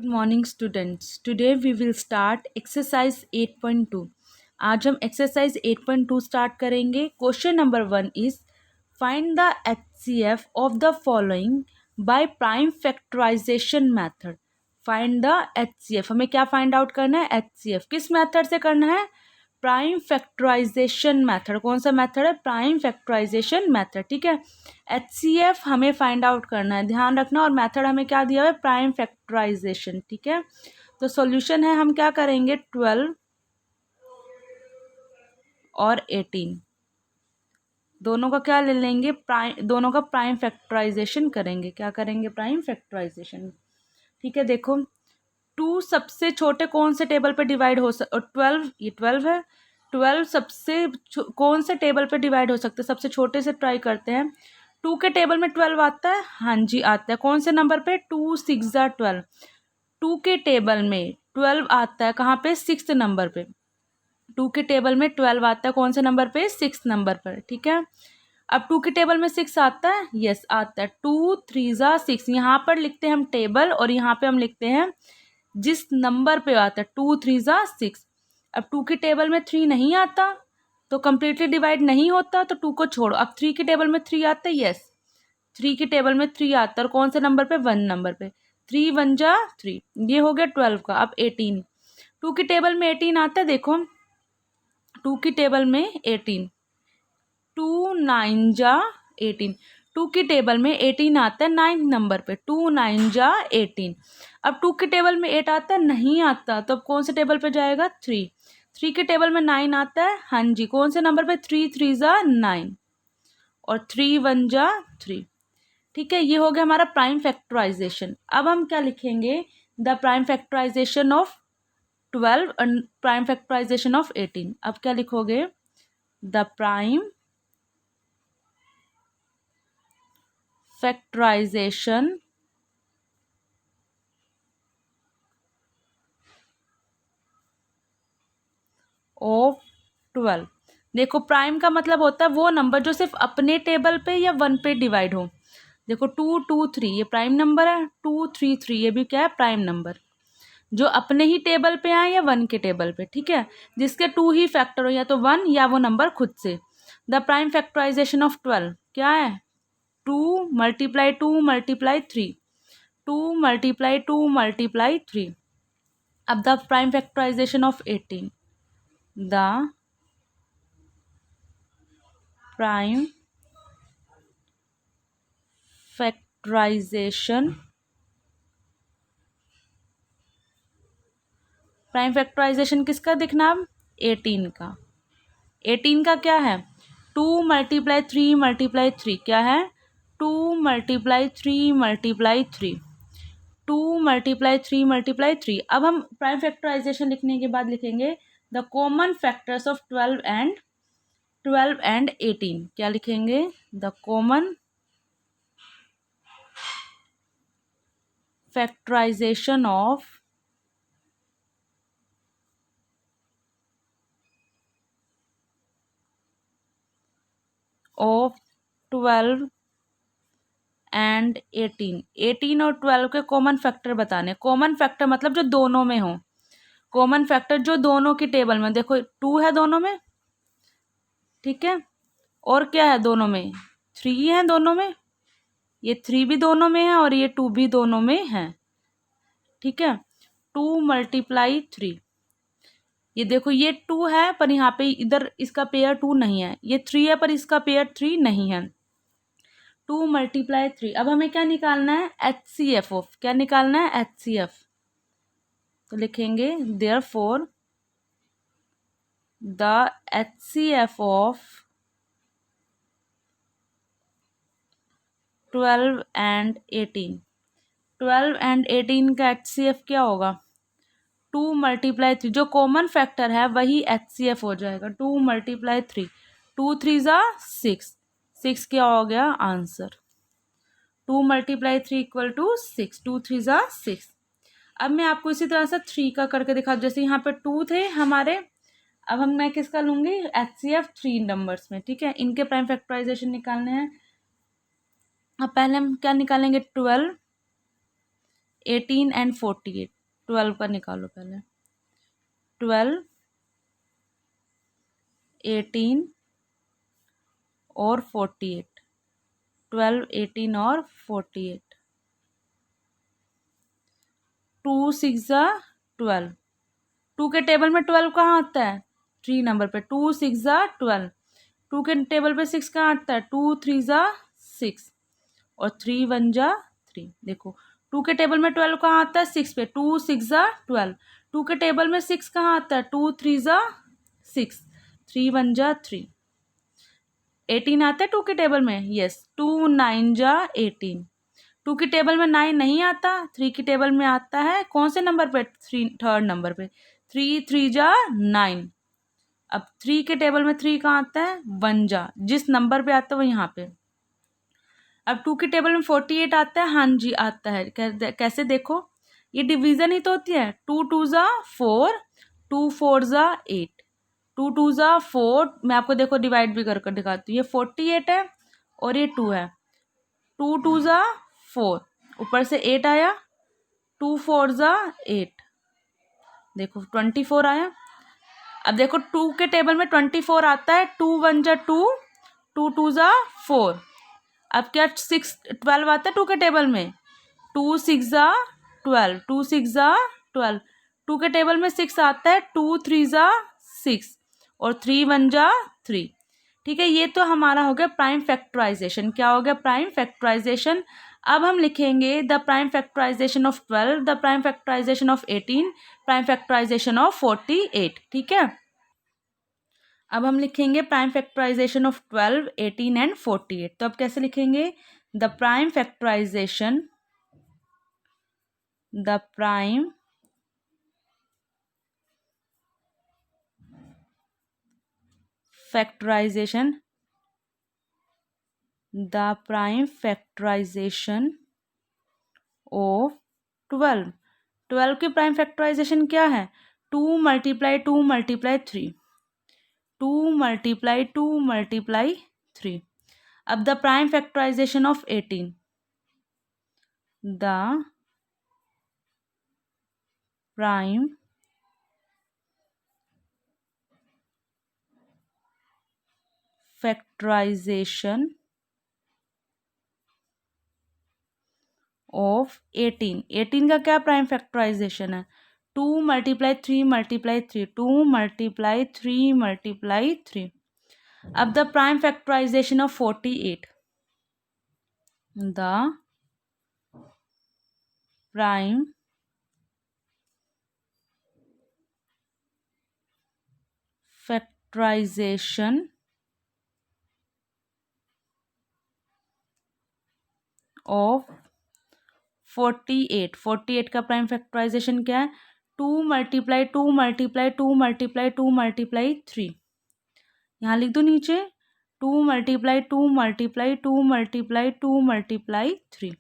Good morning students, today we will start exercise 8.2। आज हम exercise 8.2 start करेंगे। Question number 1 is find the HCF of the following by prime factorisation method. Find the HCF, हमें क्या find out करना है? HCF किस method से करना है? Prime factorisation method. कौन सा मेथड है? Prime factorisation method. ठीक है, एचसीएफ हमें फाइंड आउट करना है, ध्यान रखना। और मेथड हमें क्या दिया हुआ है? Prime factorisation. ठीक है, तो सॉल्यूशन है, हम क्या करेंगे? 12 और 18 दोनों का क्या ले लेंगे? दोनों का प्राइम फैक्टराइजेशन करेंगे। क्या करेंगे? Prime factorisation. ठीक है, देखो 2 सबसे छोटे कौन से टेबल पे डिवाइड हो और 12, ये 12 है। 12 सबसे कौन से टेबल पे डिवाइड हो सकते हैं? सबसे छोटे से ट्राई करते हैं। 2 के टेबल में 12 आता है, हाँ जी आता है। कौन से नंबर पे? 2 6 12। 2 के टेबल में 12 आता है कहाँ पे? 6th नंबर पे। 2 के टेबल में 12 आता है कौन से नंबर पे? 6th नंबर पर। ठीक है, अब 2 के टेबल में 6 आता है, यस आता है। 2 3 6, यहाँ पर लिखते हैं हम टेबल और यहाँ पे हम लिखते हैं जिस नंबर पे आता है। 2 3 6। अब 2 के टेबल में 3 नहीं आता तो कंप्लीटली डिवाइड नहीं होता, तो 2 को छोड़ो। अब 3 के टेबल में 3 आता है, यस 3 के टेबल में 3 आता है। और कौन से नंबर पे? 1 नंबर पे। 3 1 3, ये हो गया 12 का। अब 18, 2 के टेबल में 18 आता है, देखो 2 की टेबल में 18, 2 9 18। 2 की टेबल में 18 आता है 9th नंबर पे। 2 9 18। अब 2 के टेबल में 8 आता है, नहीं आता, तो अब कौन से टेबल पे जाएगा? 3। 3 के टेबल में 9 आता है, हाँ जी, कौन से नंबर पे? 3 3 9 और 3 1 3। ठीक है, ये हो गया हमारा प्राइम फैक्टराइजेशन। अब हम क्या लिखेंगे? The prime factorisation of 12 and prime factorisation of 18। अब क्या लिखोगे? The prime factorisation of 12। देखो प्राइम का मतलब होता है वो नंबर जो सिर्फ अपने टेबल पे या 1 पे डिवाइड हो। देखो 2 2 3 ये प्राइम नंबर है, 2 3 3 ये भी क्या है? प्राइम नंबर, जो अपने ही टेबल पे आए या 1 के टेबल पे। ठीक है, जिसके 2 ही फैक्टर हो, या तो 1 या वो नंबर खुद से। द प्राइम फैक्टराइजेशन ऑफ 12 क्या है? 2 मल्टीप्लाई 2 मल्टीप्लाई 3, 2 मल्टीप्लाई 2 मल्टीप्लाई 3। अब the prime factorisation of 18, the prime factorisation, prime factorisation किसका दिखना? अब 18 का। 18 का क्या है? 2 मल्टीप्लाई 3 मल्टीप्लाई 3 क्या है? 2 मल्टीप्लाई 3 मल्टीप्लाई 3, 2 मल्टीप्लाई 3 मल्टीप्लाई 3। अब हम प्राइम फैक्टराइजेशन लिखने के बाद लिखेंगे the common factors of 12 and 18। क्या लिखेंगे? The common factorisation of 12 and 18। 18 और 12 के कॉमन फैक्टर बताने। कॉमन फैक्टर मतलब जो दोनों में हो। कॉमन फैक्टर जो दोनों की टेबल में, देखो 2 है दोनों में, ठीक है, और क्या है दोनों में? 3 है दोनों में, ये 3 भी दोनों में है और ये 2 भी दोनों में है। ठीक है, 2 मल्टीप्लाई 3, ये देखो ये 2 है पर यहाँ पे इधर इसका पेयर 2 नहीं है, ये 3 है पर इसका पेयर 3 नहीं है। 2 मल्टीप्लाई 3। अब हमें क्या निकालना है? HCF of. क्या निकालना है? एचसीएफ। तो लिखेंगे therefore the HCF of 12 and 18। 12 and 18 का एचसीएफ क्या होगा? 2 मल्टीप्लाई 3, जो कॉमन फैक्टर है वही एचसीएफ हो जाएगा। 2 मल्टीप्लाई 3, 2 3 6, 6 क्या हो गया आंसर? 2 multiply 3 equal to 6, 2 3 6। अब मैं आपको इसी तरह से 3 का करके दिखा, जैसे यहाँ पे 2 थे हमारे, अब मैं किसका लूँगी? एचसीएफ 3 नंबर्स में। ठीक है, इनके प्राइम फैक्टराइजेशन निकालने हैं। अब पहले हम क्या निकालेंगे? 12 18 एंड 48, 12 का निकालो पहले। 12, 18 और 48, 12, 18 और 48, 2 6 ज़ा 12, 2 के टेबल में 12 कहाँ आता है? 3 नंबर पे, 2 6 ज़ा 12, 2 के टेबल पे 6 कहाँ आता है? 2 3 ज़ा 6 और 3 1 जा 3। देखो 2 के टेबल में 12 कहाँ आता है? 6 पे, 2 6 ज़ा 12, 2 के टेबल में 6 कहाँ आता है? 2 3 ज़ा 6, 3 1 जा 3। 18 आता है 2 के टेबल में? यस। 2 9 जा 18। 2 की टेबल में 9 नहीं आता, 3 की टेबल में आता है। कौन से नंबर पे? 3, थर्ड नंबर पे। 3 3 जा 9। अब 3 के टेबल में 3 कहाँ आता है? 1 जा, जिस नंबर पे आता है वो यहाँ पे। अब 2 के टेबल में 48 आता है? हाँ जी आता है। कैसे देखो, ये डिवीजन ही तो होती है। 2 2 ज़ा 4, 2 4 ज़ा 8, 2 2 ज़ा 4। मैं आपको देखो डिवाइड भी कर दिखाती हूँ। ये 48 है और ये 2 है। 2 2 ज़ा 4, ऊपर से 8 आया, 2 4 ज़ा 8, देखो 24 आया। अब देखो 2 के टेबल में 24 आता है। 2 1 ज़ा 2, 2 2 ज़ा 4। अब क्या 6 12 आता है 2 के टेबल में? 2 6 ज़ा 12, 2 6 ज़ा 12, 2 के टेबल में 6 आता है। 2 3 ज़ा 6 और 3 1 ज़ा 3। ठीक है, ये तो हमारा हो गया प्राइम फैक्टराइजेशन। क्या हो गया? Prime factorisation. अब हम लिखेंगे the prime factorisation of 12, the prime factorisation of 18, prime factorisation of 48। ठीक है, अब हम लिखेंगे प्राइम फैक्टराइजेशन ऑफ 12, 18 एंड 48। तो अब कैसे लिखेंगे? The prime factorisation, the prime factorisation, the prime factorisation of 12। 12 की प्राइम फैक्टराइजेशन क्या है? 2 मल्टीप्लाई 2 मल्टीप्लाई 3, 2 मल्टीप्लाई 2 मल्टीप्लाई 3। अब the prime factorisation of 18, the prime factorisation of 18, 18 का क्या प्राइम फैक्टराइजेशन है? 2 मल्टीप्लाई 3 मल्टीप्लाई 3, 2 मल्टीप्लाई 3 मल्टीप्लाई 3। अब the prime factorisation of 48, the prime factorisation of 48, 48 का prime factorisation क्या है? 2 मल्टीप्लाई 2 मल्टीप्लाई 2 मल्टीप्लाई 2 मल्टीप्लाई 3। यहाँ लिख दो नीचे 2 मल्टीप्लाई 2 मल्टीप्लाई 2 मल्टीप्लाई 2 मल्टीप्लाई 3।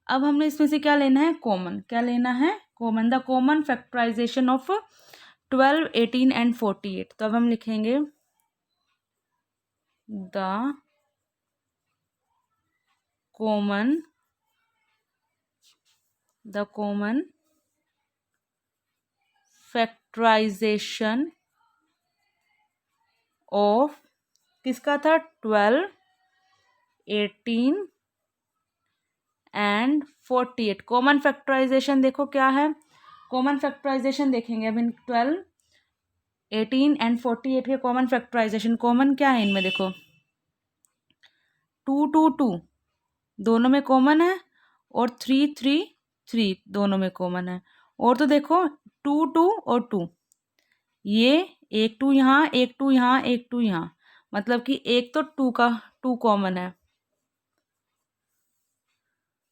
अब हमने इसमें से क्या लेना है? कॉमन। क्या लेना है? Common. The common factorisation of 12, 18 and 48। तो अब हम लिखेंगे the common, the common factorisation of, किसका था? 12, 18 एंड 48। कॉमन फैक्टराइजेशन देखो क्या है? कॉमन फैक्टराइजेशन देखेंगे अब इन 12, 18 एंड 48 के कॉमन फैक्टराइजेशन। कॉमन क्या है इनमें? देखो 2 2 2 दोनों में कॉमन है और 3 3 3 दोनों में कॉमन है। और तो देखो 2 2 और 2, ये एक 2 यहाँ, एक 2 यहाँ, एक 2 यहाँ, मतलब कि एक तो 2 का 2 कॉमन है।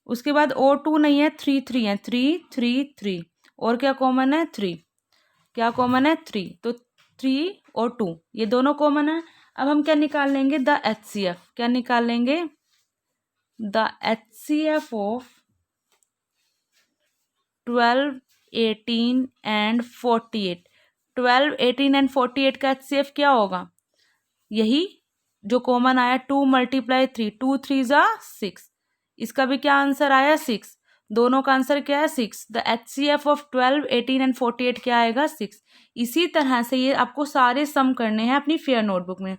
उसके बाद और 2 नहीं है, 3 3 है, 3 3 3। और क्या कॉमन है? 3। क्या कॉमन है? 3। तो 3 और 2 ये दोनों कॉमन है। अब हम क्या निकाल लेंगे? The HCF। क्या निकाल लेंगे? The HCF of 12, 18 and 48। 12, 18 and 48 का HCF क्या होगा? यही जो कॉमन आया 2 मल्टीप्लाई 3, 2 3 ज़ा 6। इसका भी क्या आंसर आया? 6। दोनों का आंसर क्या है 6। द HCF ऑफ 12, 18 एंड 48 क्या आएगा 6। इसी तरह से ये आपको सारे सम करने हैं अपनी फेयर नोटबुक में।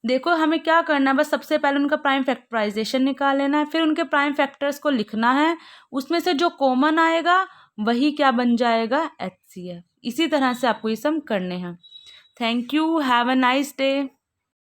देखो हमें क्या करना है, बस सबसे पहले उनका प्राइम फैक्टराइजेशन निकाल लेना है, फिर उनके प्राइम फैक्टर्स को लिखना है, उसमें से जो कॉमन आएगा वही क्या बन जाएगा HCF। इसी तरह से आपको ये सम करने हैं। Thank you, have a nice day.